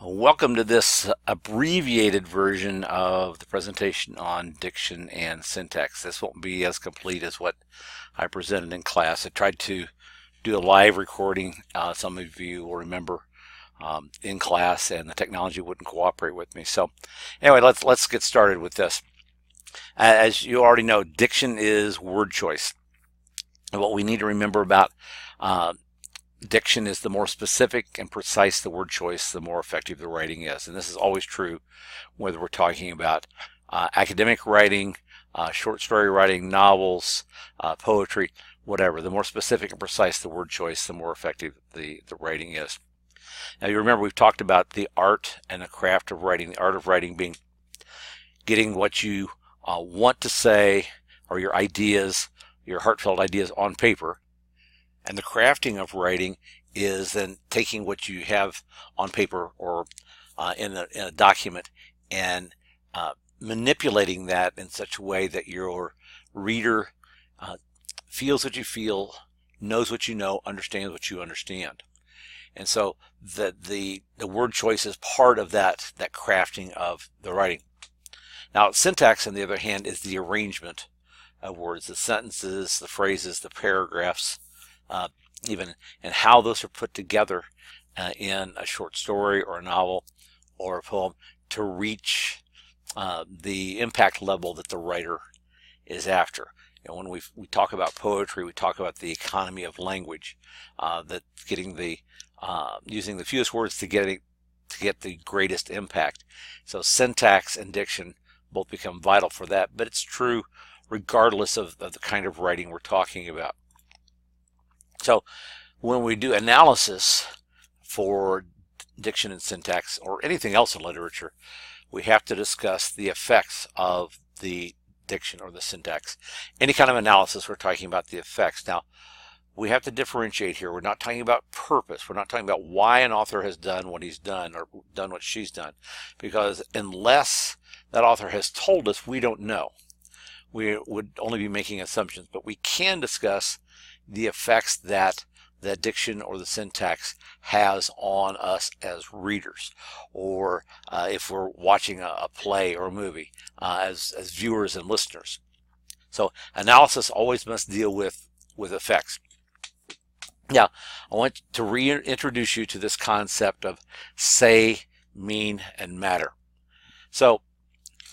Welcome to this abbreviated version of the presentation on diction and syntax. This won't be as complete as what I presented in class. I tried to do a live recording. Some of you will remember in class, and the technology wouldn't cooperate with me. So anyway, let's get started with this. As you already know, diction is word choice. And what we need to remember about diction is the more specific and precise the word choice, the more effective the writing is. And this is always true whether we're talking about academic writing, short story writing, novels, poetry, whatever. The more specific and precise the word choice, the more effective the writing is. Now you remember we've talked about the art and the craft of writing. The art of writing being getting what you want to say, or your ideas, your heartfelt ideas, on paper. And the crafting of writing is then taking what you have on paper or in a document and manipulating that in such a way that your reader feels what you feel, knows what you know, understands what you understand. And so the word choice is part of that crafting of the writing. Now, syntax, on the other hand, is the arrangement of words, the sentences, the phrases, the paragraphs, even, and how those are put together in a short story or a novel or a poem to reach the impact level that the writer is after. When we talk about poetry, we talk about the economy of language, that getting the using the fewest words to get the greatest impact. So syntax and diction both become vital for that, but it's true regardless of the kind of writing we're talking about. So when we do analysis for diction and syntax, or anything else in literature, we have to discuss the effects of the diction or the syntax. Any kind of analysis, we're talking about the effects. Now, we have to differentiate here. We're not talking about purpose. We're not talking about why an author has done what he's done or done what she's done, because unless that author has told us, we don't know. We would only be making assumptions, but we can discuss the effects that the diction or the syntax has on us as readers, or if we're watching a play or a movie as viewers and listeners. So analysis always must deal with effects. Now, I want to reintroduce you to this concept of say, mean, and matter. So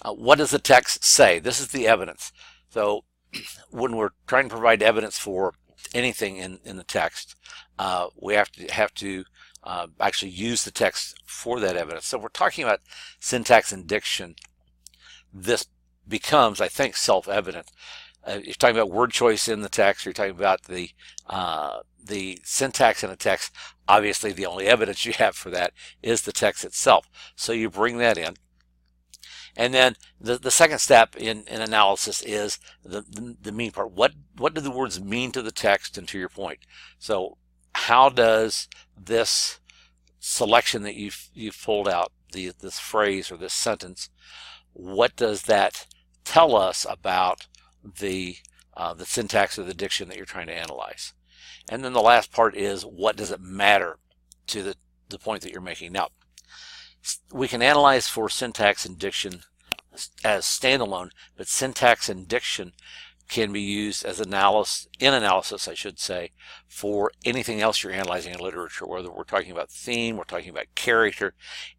what does the text say? This is the evidence. So when we're trying to provide evidence for anything in the text, we have to actually use the text for that evidence. So if we're talking about syntax and diction, this becomes, I think, self-evident. You're talking about word choice in the text, you're talking about the syntax in the text. Obviously, the only evidence you have for that is the text itself. So you bring that in. And then the second step in analysis is the mean part. What do the words mean to the text and to your point? So how does this selection that you've pulled out, this phrase or this sentence, what does that tell us about the syntax or the diction that you're trying to analyze? And then the last part is, what does it matter to the point that you're making? Now, we can analyze for syntax and diction as standalone, but syntax and diction can be used as analysis, I should say, for anything else you're analyzing in literature, whether we're talking about theme, we're talking about character,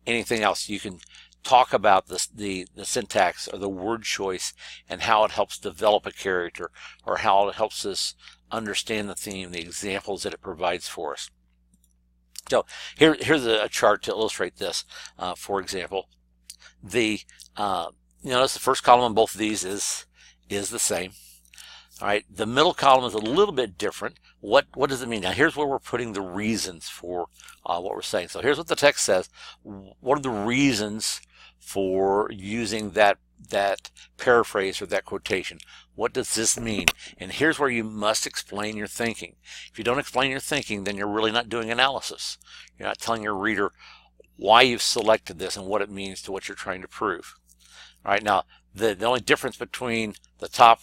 anything else. You can talk about the syntax or the word choice and how it helps develop a character, or how it helps us understand the theme, the examples that it provides for us. So here's a chart to illustrate this. For example, notice the first column on both of these is the same. All right, the middle column is a little bit different. What does it mean? Now here's where we're putting the reasons for what we're saying. So here's what the text says. What are the reasons for using that paraphrase or that quotation? What does this mean? And here's where you must explain your thinking. If you don't explain your thinking, then you're really not doing analysis. You're not telling your reader why you've selected this and what it means to what you're trying to prove. All right, now the only difference between the top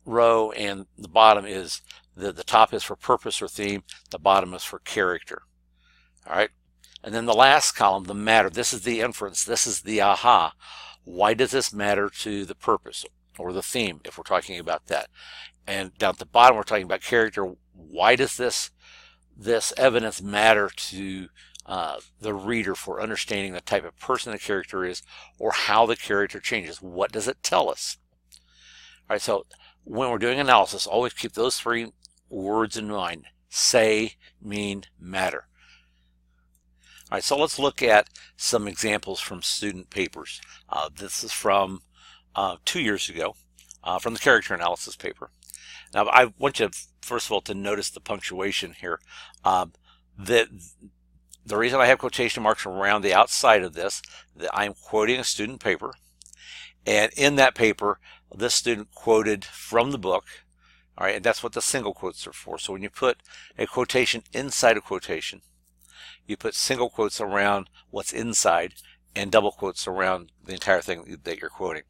row and the bottom is the top is for purpose or theme, the bottom is for character. All right, And then the last column, the matter. This is the inference. This is the aha. Why does this matter to the purpose or the theme, if we're talking about that? And down at the bottom, we're talking about character. Why does this evidence matter to the reader for understanding the type of person the character is or how the character changes? What does it tell us? All right, so when we're doing analysis, always keep those three words in mind: say, mean, matter. All right, so let's look at some examples from student papers. This is from 2 years ago, from the character analysis paper. Now, I want you, first of all, to notice the punctuation here. The reason I have quotation marks around the outside of this, that I'm quoting a student paper, and in that paper, this student quoted from the book. All right, and that's what the single quotes are for. So when you put a quotation inside a quotation, you put single quotes around what's inside and double quotes around the entire thing that you're quoting.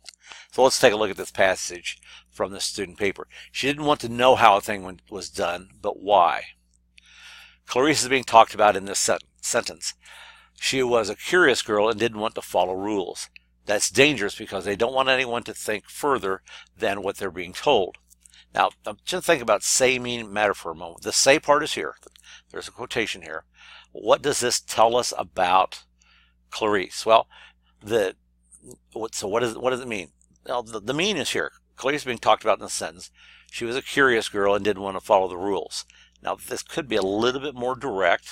So let's take a look at this passage from the student paper. She didn't want to know how a thing was done, but why. Clarice is being talked about in this sentence. She was a curious girl and didn't want to follow rules. That's dangerous because they don't want anyone to think further than what they're being told. Now, just think about say, mean, matter for a moment. The say part is here. There's a quotation here. What does this tell us about Clarice? Well, so what does it mean? Well, the mean is here. Clarice is being talked about in the sentence. She was a curious girl and didn't want to follow the rules. Now, this could be a little bit more direct.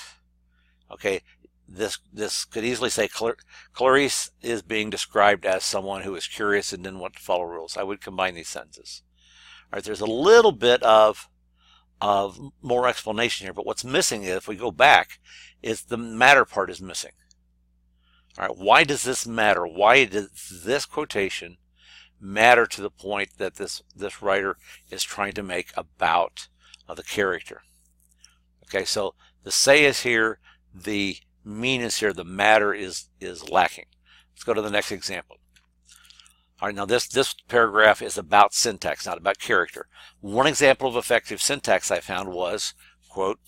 Okay, this could easily say Clarice is being described as someone who is curious and didn't want to follow rules. I would combine these sentences. All right, there's a little bit of more explanation here, but what's missing is, if we go back, is the matter part is missing. All right, why does this matter? Why does this quotation matter to the point that this writer is trying to make about the character? Okay, so the say is here, the mean is here, the matter is lacking. Let's go to the next example. All right, now this paragraph is about syntax, not about character. One example of effective syntax I found was, quote,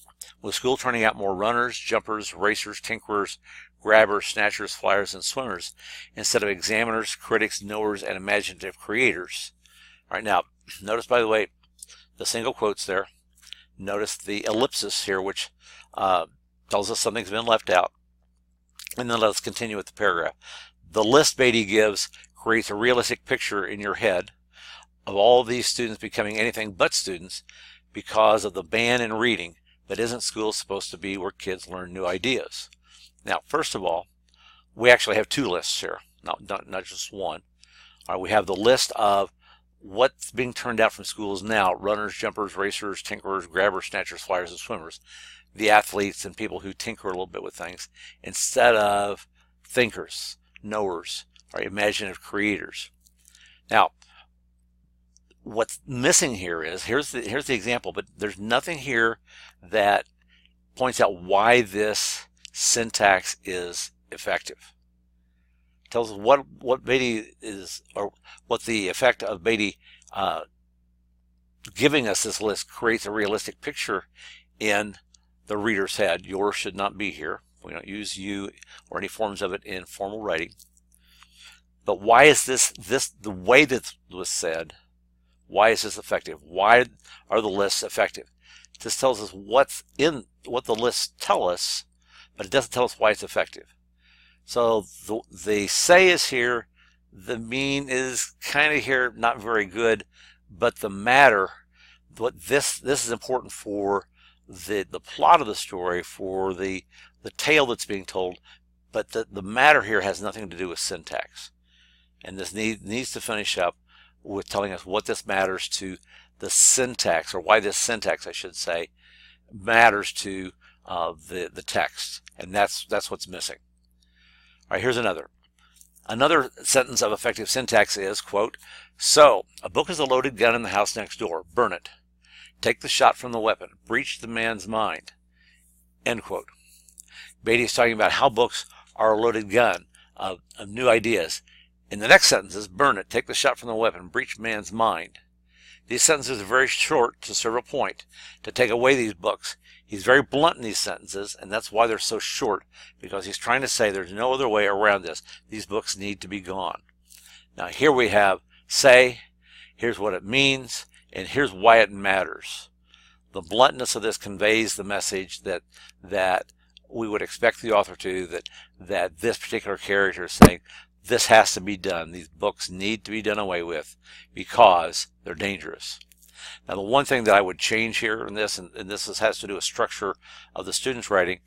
with school turning out more runners, jumpers, racers, tinkerers, grabbers, snatchers, flyers, and swimmers, instead of examiners, critics, knowers, and imaginative creators. All right, now, notice, by the way, the single quotes there. Notice the ellipsis here, which tells us something's been left out. And then let's continue with the paragraph. The list Beatty gives creates a realistic picture in your head of all of these students becoming anything but students because of the ban in reading. But isn't school supposed to be where kids learn new ideas? Now, first of all, we actually have two lists here, not just one. All right, we have the list of what's being turned out from schools now: runners, jumpers, racers, tinkerers, grabbers, snatchers, flyers, and swimmers. The athletes and people who tinker a little bit with things, instead of thinkers, knowers, or imaginative creators. Now, what's missing here is, here's the example, but there's nothing here that points out why this syntax is effective. It tells us what Beatty is, or what the effect of Beatty giving us this list creates a realistic picture in the reader's head. Yours should not be here. We don't use you or any forms of it in formal writing. But why is this the way that was said? Why is this effective? Why are the lists effective? This tells us what the lists tell us, but it doesn't tell us why it's effective. So the say is here, the mean is kind of here, not very good, but the matter, this is important for the plot of the story, for the tale that's being told, but the matter here has nothing to do with syntax. And this needs to finish up with telling us what this matters to the syntax, or why this syntax, I should say, matters to the text. And that's what's missing. All right, here's another sentence of effective syntax is, quote, so a book is a loaded gun in the house next door. Burn it. Take the shot from the weapon. Breach the man's mind. End quote. Beatty is talking about how books are a loaded gun of new ideas. In the next sentences, burn it, take the shot from the weapon, breach man's mind. These sentences are very short to serve a point. To take away these books He's very blunt in these sentences, and that's why they're so short, because he's trying to say there's no other way around this. These books need to be gone. Now here we have say, here's what it means, and here's why it matters. The bluntness of this conveys the message that we would expect the author to, that this particular character is saying, this has to be done. These books need to be done away with because they're dangerous. Now, the one thing that I would change here in this, and this has to do with structure of the student's writing,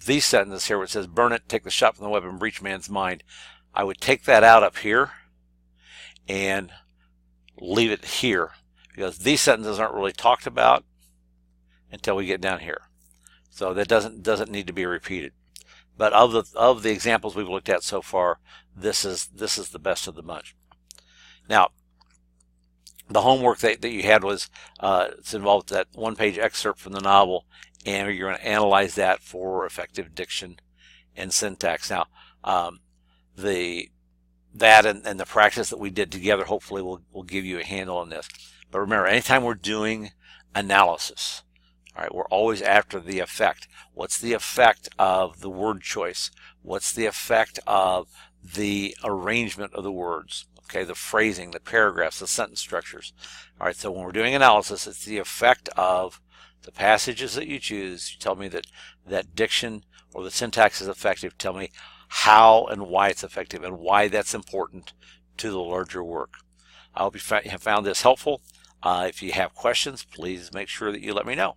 these sentences here where it says, burn it, take the shot from the weapon, breach man's mind, I would take that out up here and leave it here, because these sentences aren't really talked about until we get down here. So that doesn't need to be repeated. But of the examples we've looked at so far, this is the best of the bunch. Now, the homework that you had was it's involved that one-page excerpt from the novel, and you're going to analyze that for effective diction and syntax. Now, that and the practice that we did together hopefully will give you a handle on this. But remember, anytime we're doing analysis, all right, we're always after the effect. What's the effect of the word choice? What's the effect of the arrangement of the words? Okay, the phrasing, the paragraphs, the sentence structures. All right, so when we're doing analysis, it's the effect of the passages that you choose. You tell me that diction or the syntax is effective. Tell me how and why it's effective and why that's important to the larger work. I hope you have found this helpful. If you have questions, please make sure that you let me know.